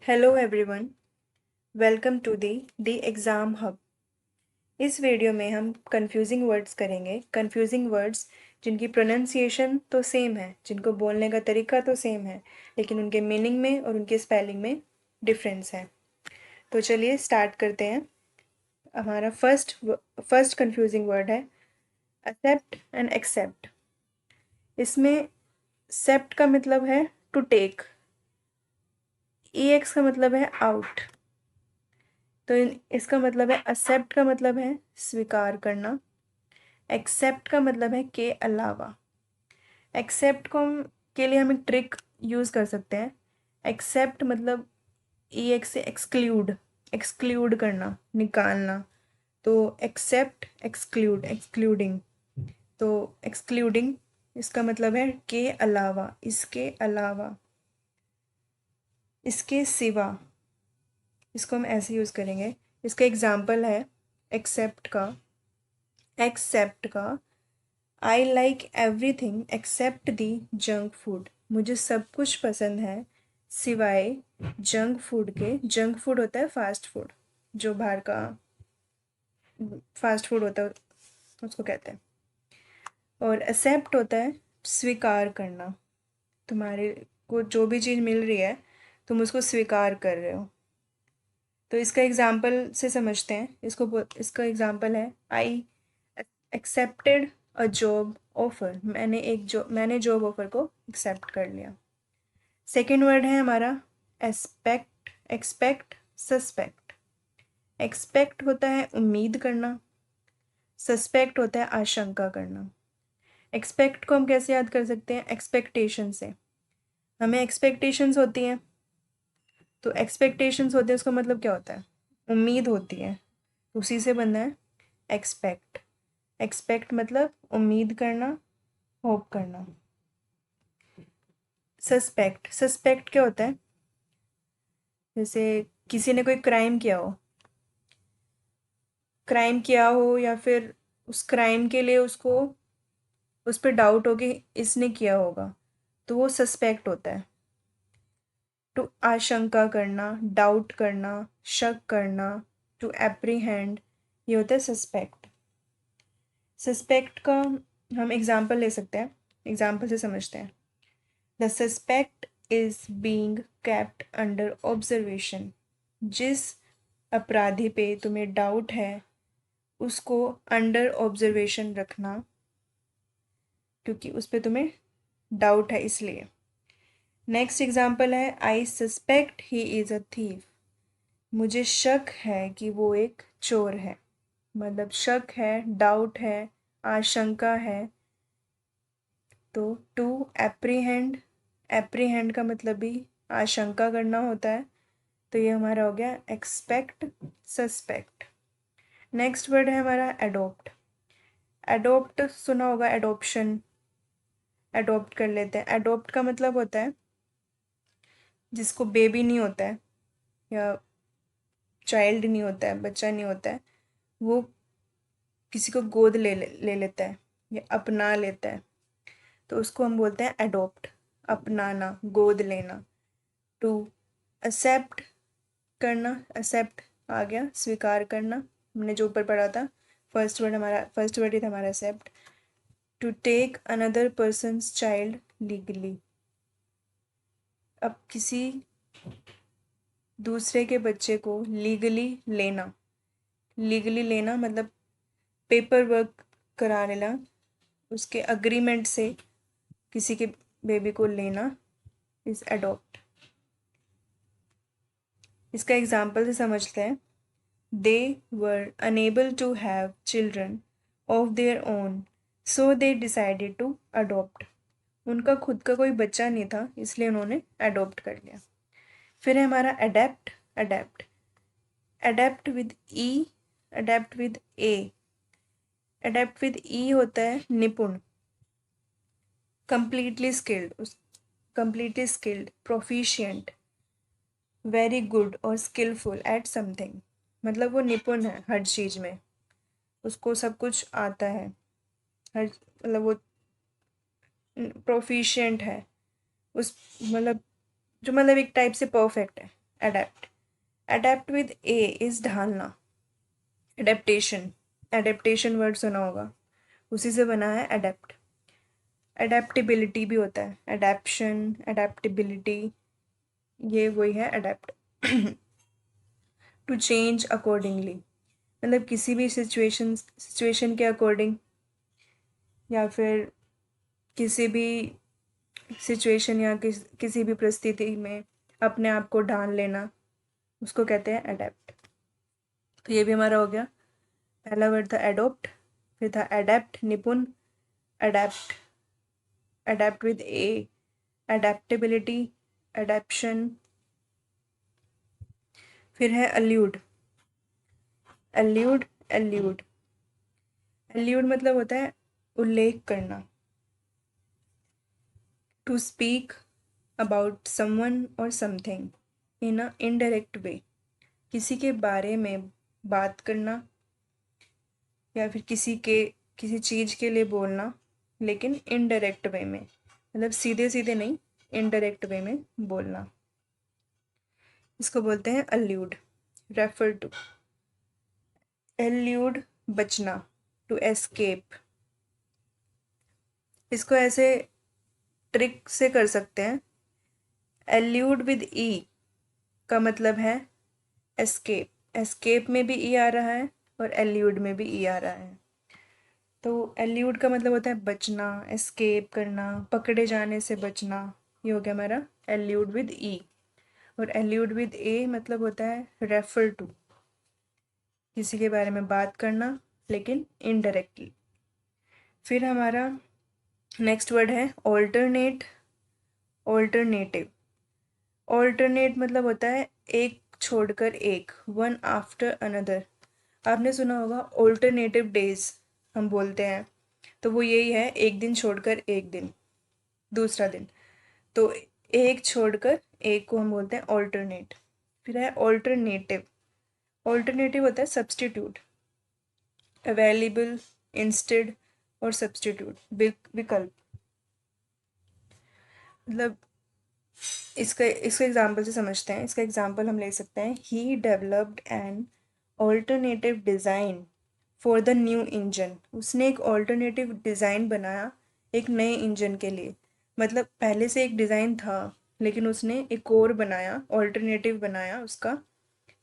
Hello everyone, welcome to the exam hub. इस video में हम कंफ्यूजिंग वर्ड्स करेंगे। कंफ्यूजिंग वर्ड्स जिनकी प्रोनाउंसिएशन तो सेम है, जिनको बोलने का तरीका तो सेम है, लेकिन उनके मीनिंग में और उनके स्पेलिंग में डिफरेंस है। तो चलिए स्टार्ट करते हैं। हमारा फर्स्ट कंफ्यूजिंग वर्ड है एक्सेप्ट एंड एक्सेप्ट। इसमें सेप्ट का मतलब है टू टेक, ई एक्स का मतलब है आउट। तो इसका मतलब है एक्सेप्ट का मतलब है स्वीकार करना, एक्सेप्ट का मतलब है के अलावा। एक्सेप्ट के लिए हम एक ट्रिक यूज़ कर सकते हैं। एक्सेप्ट मतलब ई एक्स से एक्सक्लूड, एक्सक्लूड करना, निकालना। तो एक्सेप्ट, एक्सक्लूड, एक्सक्लूडिंग। तो एक्सक्लूडिंग इसका मतलब है के अलावा, इसके अलावा, इसके सिवा। इसको हम ऐसे यूज़ करेंगे। इसका एग्जाम्पल है एक्सेप्ट का I like everything except the junk food. मुझे सब कुछ पसंद है सिवाय जंक फूड के। जंक फूड होता है फास्ट फूड, जो बाहर का फास्ट फूड होता है उसको कहते हैं। और एक्सेप्ट होता है स्वीकार करना। तुम्हारे को जो भी चीज़ मिल रही है तुम उसको स्वीकार कर रहे हो। तो इसका एग्जाम्पल से समझते हैं। इसका एग्जाम्पल है I accepted a job offer. मैंने जॉब ऑफर को एक्सेप्ट कर लिया। सेकेंड वर्ड है हमारा एस्पेक्ट, एक्सपेक्ट, सस्पेक्ट। एक्सपेक्ट होता है उम्मीद करना, सस्पेक्ट होता है आशंका करना। एक्सपेक्ट को हम कैसे याद कर सकते हैं? एक्सपेक्टेशन से। हमें एक्सपेक्टेशंस होती हैं, तो एक्सपेक्टेशंस होते हैं उसका मतलब क्या होता है? उम्मीद होती है, उसी से बनना है एक्सपेक्ट। एक्सपेक्ट मतलब उम्मीद करना, होप करना। सस्पेक्ट, सस्पेक्ट क्या होता है? जैसे किसी ने कोई क्राइम किया हो या फिर उस क्राइम के लिए उसको उस पर डाउट हो कि इसने किया होगा, तो वो सस्पेक्ट होता है। टू आशंका करना, डाउट करना, शक करना, टू एप्रीहेंड, ये होता है सस्पेक्ट। सस्पेक्ट का हम एग्जाम्पल ले सकते हैं, एग्जाम्पल से समझते हैं। The suspect is being kept under observation. जिस अपराधी पे तुम्हें डाउट है उसको अंडर ऑब्जर्वेशन रखना, क्योंकि उस पर तुम्हें डाउट है इसलिए। नेक्स्ट एग्जाम्पल है आई suspect he is a thief. मुझे शक है कि वो एक चोर है। मतलब शक है, डाउट है, आशंका है। तो टू एप्रीहेंड, एप्रीहेंड का मतलब भी आशंका करना होता है। तो ये हमारा हो गया एक्सपेक्ट, सस्पेक्ट। नेक्स्ट वर्ड है हमारा एडोप्ट। एडोप्ट सुना होगा, एडोप्शन, एडोप्ट कर लेते हैं। एडोप्ट का मतलब होता है जिसको बेबी नहीं होता है या चाइल्ड नहीं होता है, बच्चा नहीं होता है, वो किसी को गोद ले लेता है या अपना लेता है, तो उसको हम बोलते हैं एडोप्ट। अपनाना, गोद लेना। टू एक्सेप्ट करना, एक्सेप्ट आ गया स्वीकार करना, हमने जो ऊपर पढ़ा था। फर्स्ट वर्ड ही था हमारा accept. To take another person's child legally. अब किसी दूसरे के बच्चे को लीगली लेना, लीगली लेना मतलब पेपर वर्क करा लेना, उसके अग्रीमेंट से किसी के बेबी को लेना इज अडॉप्ट। इसका एग्जाम्पल से समझते हैं। They were unable to have children of their own, so they decided to adopt. उनका खुद का कोई बच्चा नहीं था इसलिए उन्होंने अडॉप्ट कर लिया। फिर है हमारा adept, adept, adept with E, adept with A. Adept with E होता है निपुण, completely skilled, completely skilled, proficient, very good और स्किलफुल एट समथिंग। मतलब वो निपुण है हर चीज़ में, उसको सब कुछ आता है। हर मतलब वो प्रोफिशिएंट है उस मतलब, जो मतलब एक टाइप से परफेक्ट है adapt. Adept with A is ढालना, एडेप्टेशन। एडेप्टेशन वर्ड सुना होगा, उसी से बना है अडेप्ट। अडेप्टेबिलिटी भी होता है, अडेप्शन, अडेप्टेबिलिटी, ये वही है अडेप्ट। टू चेंज अकॉर्डिंगली, मतलब किसी भी सिचुएशन के अकॉर्डिंग, या फिर किसी भी सिचुएशन या किसी भी परिस्थिति में अपने आप को ढाल लेना, उसको कहते हैं अडेप्ट। तो ये भी हमारा हो गया। पहला वर्ड था एडोप्ट, फिर था अडेप्ट निपुण, adapt, adept with A, adaptability, adaptation, फिर है अल्यूड। अल्यूड, एल्यूड, एल्यूड मतलब होता है उल्लेख करना। टू स्पीक अबाउट समवन और something in a indirect way, किसी के बारे में बात करना या फिर किसी चीज़ के लिए बोलना, लेकिन इनडायरेक्ट वे में, मतलब सीधे सीधे नहीं, इनडायरेक्ट वे में बोलना, इसको बोलते हैं अल्यूड। रेफर टू, एल्यूड बचना, टू एस्केप। इसको ऐसे ट्रिक से कर सकते हैं। एल्यूड विद ई का मतलब है एस्केप, एस्केप में भी ई आ रहा है और एल्यूड में भी ई आ रहा है। तो एल्यूड का मतलब होता है बचना, एस्केप करना, पकड़े जाने से बचना, ये हो गया हमारा एल्यूड विद ई। और एल्यूड विद ए मतलब होता है रेफर टू, किसी के बारे में बात करना लेकिन इनडायरेक्टली। फिर हमारा नेक्स्ट वर्ड है ऑल्टरनेट, ऑल्टरनेटिव। ऑल्टरनेट मतलब होता है एक छोड़कर एक, वन आफ्टर अनदर। आपने सुना होगा ऑल्टरनेटिव डेज हम बोलते हैं, तो वो यही है, एक दिन छोड़कर एक दिन, दूसरा दिन। तो एक छोड़कर एक को हम बोलते हैं ऑल्टरनेट। फिर है ऑल्टरनेटिव। ऑल्टरनेटिव होता है सब्सटीट्यूट, अवेलेबल, इंस्टेड और सब्सटीट्यूट, विकल्प। मतलब इसका एग्जाम्पल से समझते हैं। इसका एग्जाम्पल हम ले सकते हैं, he developed an alternative design for the new engine. उसने एक ऑल्टरनेटिव डिज़ाइन बनाया एक नए इंजन के लिए। मतलब पहले से एक डिज़ाइन था लेकिन उसने एक और बनाया, ऑल्टरनेटिव बनाया उसका,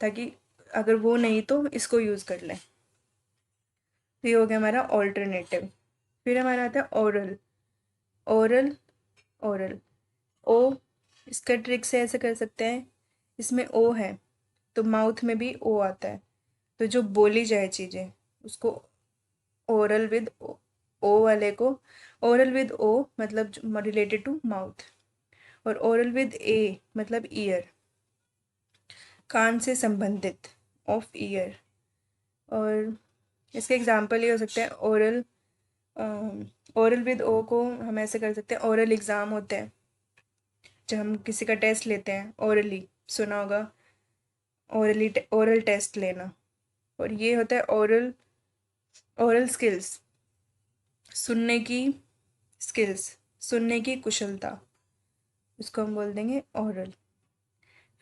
ताकि अगर वो नहीं तो इसको यूज़ कर लें। तो ये हो गया हमारा ऑल्टरनेटिव। फिर हमारा आता है ओरल। ओरल, ओरल, ओ, इसका ट्रिक से ऐसे कर सकते हैं, इसमें ओ है तो माउथ में भी ओ आता है, तो जो बोली जाए चीज़ें उसको ओरल विद ओ वाले को, ओरल विद ओ मतलब रिलेटेड टू माउथ, और ओरल विद ए मतलब ईयर, कान से संबंधित, ऑफ ईयर। और इसके एग्जाम्पल ये हो सकते हैं ओरल, ओरल विद ओ को हम ऐसे कर सकते हैं, ओरल एग्ज़ाम होते हैं जब हम किसी का टेस्ट लेते हैं, ओरली सुना होगा, ओरली ओरल टेस्ट लेना। और ये होता है ओरल, ओरल स्किल्स, सुनने की स्किल्स, सुनने की कुशलता, उसको हम बोल देंगे ओरल।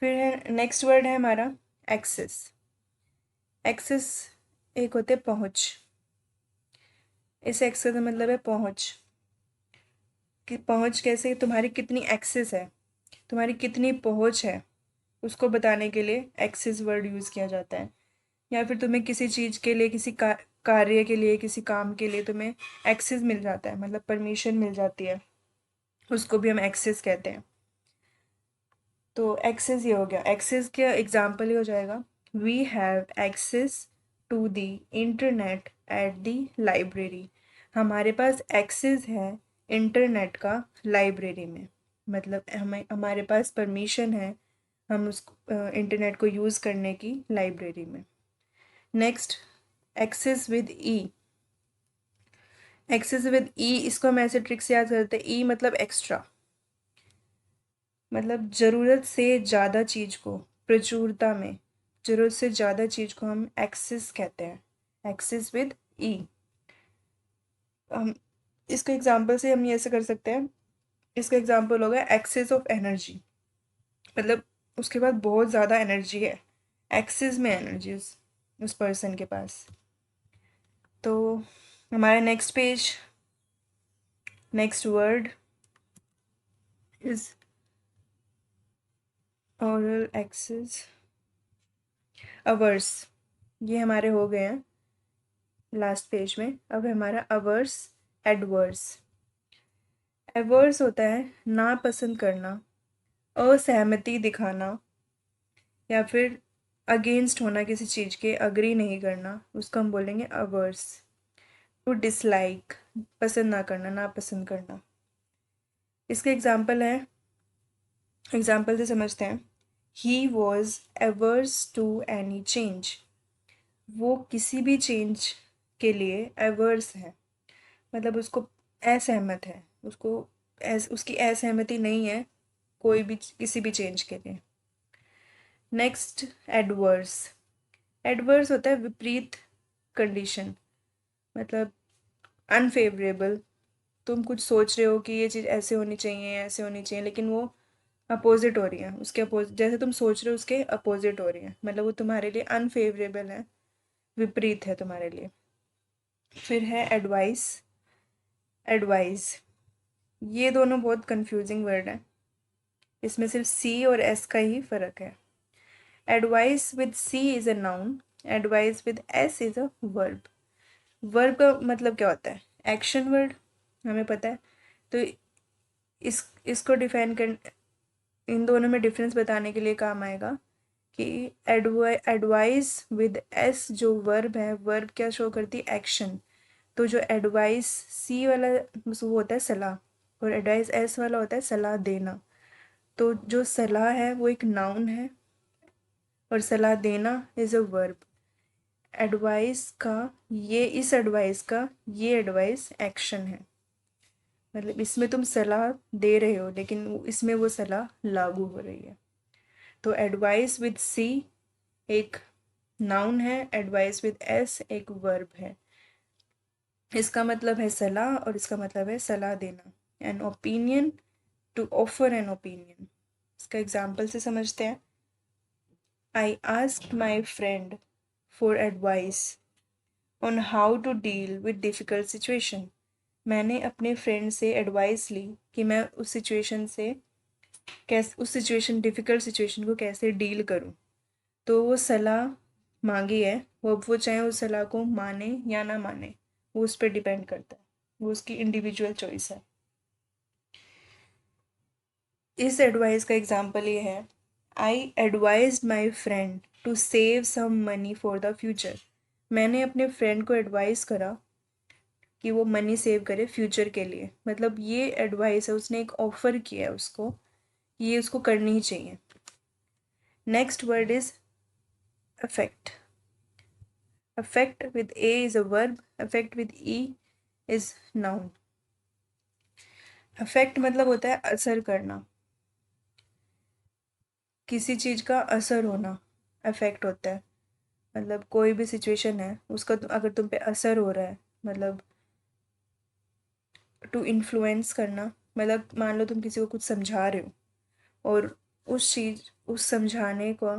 फिर है नेक्स्ट वर्ड है हमारा एक्सेस। एक्सेस एक होते हैं पहुँच। इस एक्सेस का मतलब है पहुँच, कि पहुँच कैसे, तुम्हारी कितनी एक्सेस है, तुम्हारी कितनी पहुँच है, उसको बताने के लिए एक्सेस वर्ड यूज़ किया जाता है। या फिर तुम्हें किसी चीज़ के लिए, किसी कार्य के लिए, किसी काम के लिए तुम्हें एक्सेस मिल जाता है, मतलब परमिशन मिल जाती है, उसको भी हम एक्सेस कहते हैं। तो एक्सेस ये हो गया। एक्सेस का एग्जाम्पल ये हो जाएगा, we have access to the internet at the library. हमारे पास एक्सेस है इंटरनेट का लाइब्रेरी में, मतलब हमारे पास परमिशन है हम उस इंटरनेट को यूज़ करने की लाइब्रेरी में। Next, excess with E. Excess with E, इसको हम ऐसे ट्रिक से याद करते हैं, ई मतलब एक्स्ट्रा, मतलब ज़रूरत से ज़्यादा चीज़ को, प्रचुरता में ज़रूरत से ज़्यादा चीज़ को हम एक्सेस कहते हैं, एक्सेस विद ई। हम इसको एग्जांपल से हम ये ऐसे कर सकते हैं, इसका एग्जांपल होगा एक्सेस ऑफ एनर्जी, मतलब उसके पास बहुत ज़्यादा एनर्जी है, एक्सेस में एनर्जी उस पर्सन के पास। तो हमारा next word is oral access, averse. ये हमारे हो गए हैं लास्ट पेज में। अब हमारा अवर्स, एडवर्स। एवर्स होता है नापसंद करना, असहमति दिखाना, या फिर अगेंस्ट होना किसी चीज़ के, अग्री नहीं करना, उसको हम बोलेंगे अवर्स। टू डिसलाइक, पसंद ना करना, नापसंद करना। इसके एग्जाम्पल से समझते हैं। He was averse to any change. वो किसी भी चेंज के लिए एवर्स है, मतलब उसको असहमत है, उसकी असहमति नहीं है कोई भी किसी भी चेंज के लिए। Next, adverse. एडवर्स होता है विपरीत कंडीशन, मतलब अनफेवरेबल। तुम कुछ सोच रहे हो कि ये चीज़ ऐसे होनी चाहिए, ऐसे होनी चाहिए, लेकिन वो अपोजिट हो रही है, उसके अपोजिट, जैसे तुम सोच रहे हो उसके अपोजिट हो रही है, मतलब वो तुम्हारे लिए अनफेवरेबल है, विपरीत है तुम्हारे लिए। फिर है एडवाइस। एडवाइस, ये दोनों बहुत कंफ्यूजिंग वर्ड हैं, इसमें सिर्फ सी और एस का ही फ़र्क है। Advice with C is a noun, advice with S is a verb. Verb का मतलब क्या होता है? एक्शन वर्ड, हमें पता है। तो इसको डिफाइन कर, इन दोनों में डिफरेंस बताने के लिए काम आएगा कि एडवाइस विद एस जो वर्ब है, वर्ब क्या शो करती है? एक्शन। तो जो एडवाइस सी वाला वो होता है सलाह, और एडवाइस एस वाला होता है सलाह देना। तो जो सलाह है वो एक नाउन है, और सलाह देना इज़ अ वर्ब। एडवाइस का ये एडवाइस एक्शन है, मतलब इसमें तुम सलाह दे रहे हो, लेकिन इसमें वो सलाह लागू हो रही है। तो एडवाइस विद सी एक नाउन है, एडवाइस विद एस एक वर्ब है। इसका मतलब है सलाह, और इसका मतलब है सलाह देना। An opinion, to offer an opinion. इसका एग्जाम्पल से समझते हैं। I asked my friend for advice on how to deal with difficult situation. मैंने अपने फ्रेंड से एडवाइस ली कि मैं उस सिचुएशन, डिफ़िकल्ट सिचुएशन को कैसे डील करूं। तो वो सलाह मांगी है, वो चाहे उस सलाह को माने या ना माने, वो उस पर डिपेंड करता है, वो उसकी इंडिविजुअल चॉइस है। इस एडवाइस का एग्जाम्पल ये है, I advised my friend to save some money for the future. मैंने अपने फ्रेंड को एडवाइस करा कि वो मनी सेव करे फ्यूचर के लिए, मतलब ये एडवाइस है, उसने एक ऑफर किया है उसको, ये उसको करनी ही चाहिए। Next word is affect. Affect with A is a verb, affect with E is noun. Affect मतलब होता है असर करना, किसी चीज़ का असर होना अफेक्ट होता है। मतलब कोई भी सिचुएशन है उसका अगर तुम पे असर हो रहा है, मतलब टू इन्फ्लुएंस करना, मतलब मान लो तुम किसी को कुछ समझा रहे हो, और उस समझाने को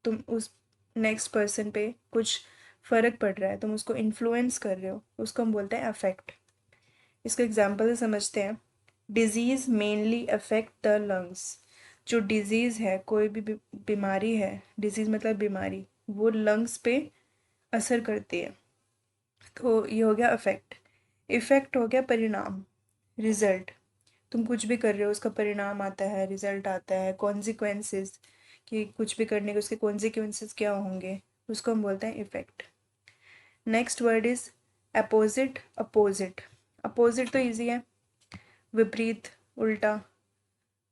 तुम उस नेक्स्ट पर्सन पे कुछ फ़र्क पड़ रहा है, तुम उसको इन्फ्लुएंस कर रहे हो, उसको हम बोलते हैं अफेक्ट। इसको एग्जाम्पल से समझते हैं। Disease mainly affect the lungs. जो डिजीज़ है, कोई भी बीमारी है, डिजीज़ मतलब बीमारी, वो लंग्स पे असर करती है। तो ये हो गया अफेक्ट। इफ़ेक्ट हो गया परिणाम, रिजल्ट। तुम कुछ भी कर रहे हो, उसका परिणाम आता है, रिजल्ट आता है, कॉन्सिक्वेंसेस, कि कुछ भी करने के उसके कॉन्सिक्वेंसेस क्या होंगे, उसको हम बोलते हैं effect. Next word is apposite. Apposite, opposite तो इजी है, विपरीत, उल्टा,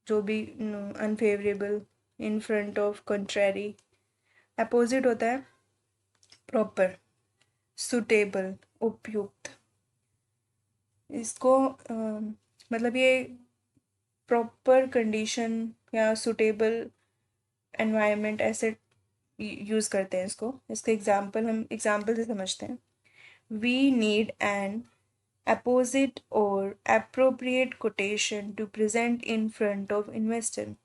जो भी unfavourable, in front of, contrary. Apposite होता है प्रॉपर, सुटेबल, उपयुक्त। इसको मतलब ये प्रॉपर कंडीशन या सुटेबल एनवायरनमेंट ऐसे यूज़ करते हैं इसको। इसका एग्जाम्पल से समझते हैं। We need an apposite or appropriate quotation to present in front of investor।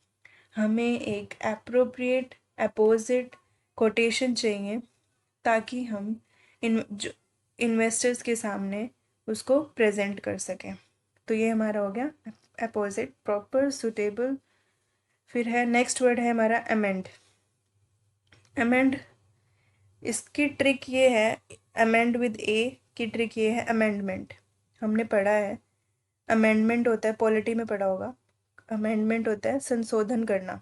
हमें एक एप्रोप्रिएट अपोजिट कोटेशन चाहिए ताकि हम इन्वेस्टर्स के सामने उसको प्रेजेंट कर सकें। तो ये हमारा हो गया अपोजिट, प्रॉपर, सुटेबल। फिर है नेक्स्ट वर्ड है हमारा अमेंड। अमेंड, इसकी ट्रिक ये है, अमेंड विद ए की ट्रिक ये है, अमेंडमेंट हमने पढ़ा है। अमेंडमेंट होता है, पॉलिटी में पढ़ा होगा, अमेंडमेंट होता है संशोधन करना।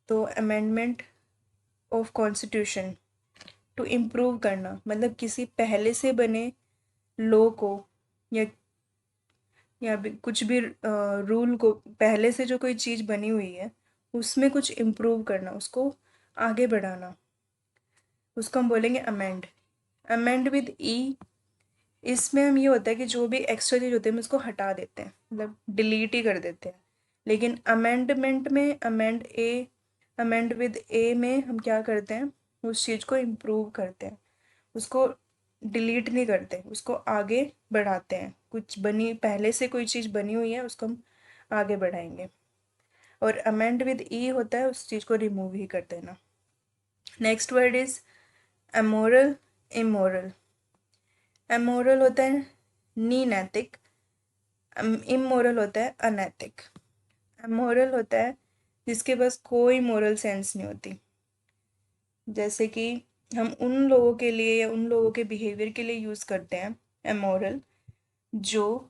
तो amendment of constitution, to improve करना, मतलब किसी पहले से बने लॉ को या कुछ भी रूल को, पहले से जो कोई चीज़ बनी हुई है उसमें कुछ इम्प्रूव करना, उसको आगे बढ़ाना, उसको हम बोलेंगे अमेंड। अमेंड विद ई, इसमें हम ये होता है कि जो भी एक्स्ट्रा चीज़ होती है हम उसको हटा देते हैं, मतलब डिलीट ही कर देते हैं। लेकिन अमेंडमेंट में, अमेंड विद ए में हम क्या करते हैं, उस चीज़ को इम्प्रूव करते हैं, उसको डिलीट नहीं करते, उसको आगे बढ़ाते हैं। कुछ बनी, पहले से कोई चीज़ बनी हुई है उसको हम आगे बढ़ाएंगे। और अमेंड विद ई होता है उस चीज़ को रिमूव ही कर देना। Next word is amoral, immoral. Amoral होता है नी नैतिक, इमोरल होता है अनैतिक। अमोरल होता है जिसके पास कोई मोरल सेंस नहीं होती, जैसे कि हम उन लोगों के लिए या उन लोगों के बिहेवियर के लिए यूज़ करते हैं अमोरल, जो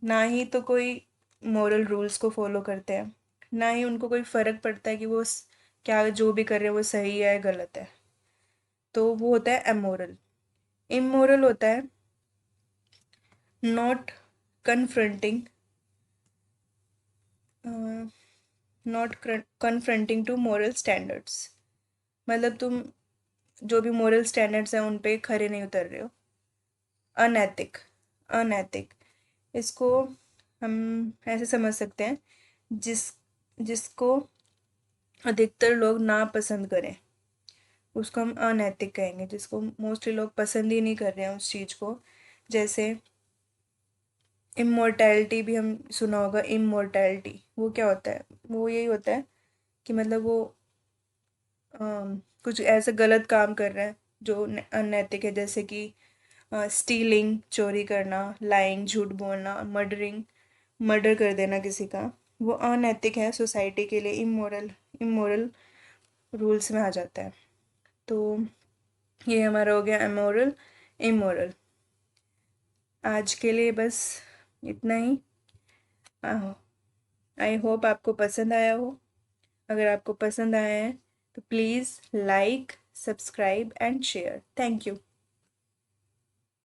ना ही तो कोई मोरल रूल्स को फॉलो करते हैं, ना ही उनको कोई फ़र्क पड़ता है कि वो क्या जो भी कर रहे हैं वो सही है गलत है। तो वो होता है अमोरल। इमोरल होता है not confronting, not confronting to moral standards, मतलब तुम जो भी मोरल स्टैंडर्ड्स हैं उन पे खरे नहीं उतर रहे हो। अनैतिक, अनैतिक, इसको हम ऐसे समझ सकते हैं, जिसको अधिकतर लोग ना पसंद करें उसको हम अनैतिक कहेंगे, जिसको मोस्टली लोग पसंद ही नहीं कर रहे हैं उस चीज़ को। जैसे इमोर्टैलिटी भी हम सुना होगा, इमोर्टैलिटी वो क्या होता है, वो यही होता है कि मतलब वो कुछ ऐसा गलत काम कर रहा है जो अनैतिक है, जैसे कि स्टीलिंग, चोरी करना, लाइंग, झूठ बोलना, मर्डरिंग, मर्डर कर देना किसी का, वो अनैतिक है सोसाइटी के लिए, इमोरल, इमोरल रूल्स में आ जाता है। तो ये हमारा हो गया अमोरल, इमोरल। आज के लिए बस इतना ही। आई होप आपको पसंद आया हो। अगर आपको पसंद आया है तो please like, subscribe and share. Thank you.